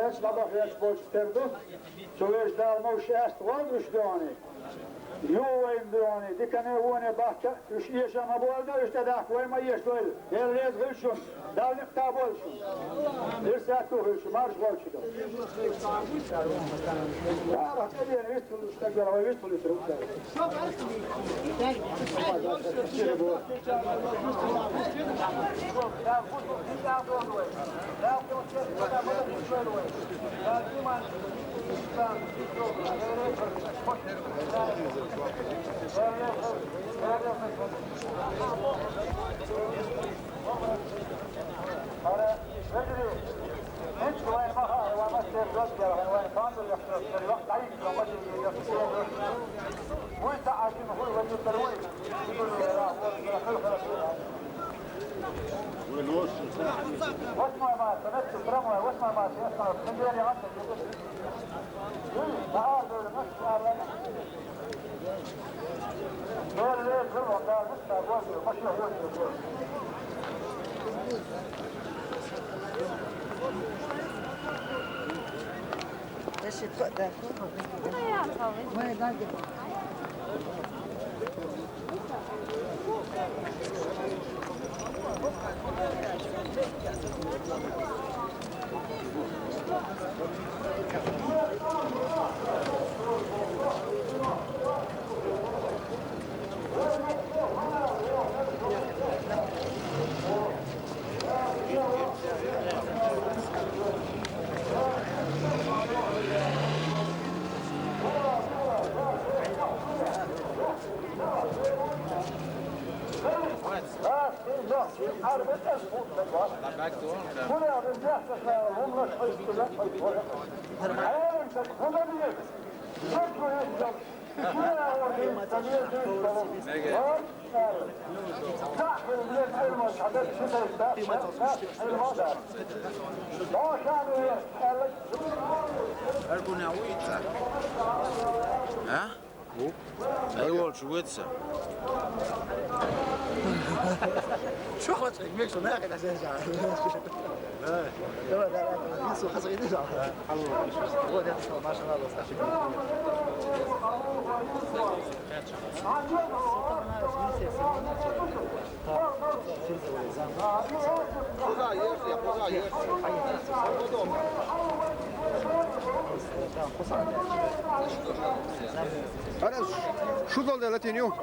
Jetzt war doch jetzt Bolsterdo. So ist da noch erst Waldrusdoni. Joen Doni, die kann er ohne Backe. Ich hier schon mal wollte, ist der da, wo immer hier soll. Er redet schon. Da nicht da wollte. Er sagt doch, ich marsch wollte doch. Ja, was er dir ist, du steckst da aber ist, du ist drauf. واسمع ما تنفس برموه واسمع ما تنفس خليني عندك تعال نفس على غير ليه كله قال نفس ابواب مش هو ايش تقدر وين داقي ها؟ ايوه شويتسا شو خاطر ميكس ناقد اساسا لا لا لا يسو خاص غير يرجع هو ده ما شاء الله صح أنا شو ضل 30 يوم؟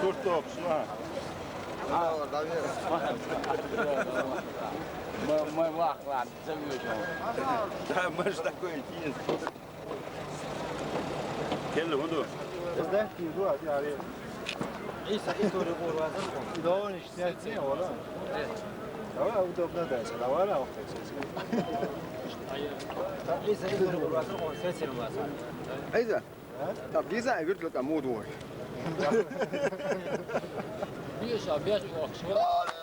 Surtok, şuna. Мы вахлад заведем. Да, мы же такой есть. Келли hudu. ده في دوا دي عليه عيسى كيتو ريبور هذا دون اشتياتي ولا ولا ودو بندا ولا ولا وقت عيسى كيتو ريبور هذا سيسر واسع ايضا طب جيزة قلت لك امود وين بيش واخشوا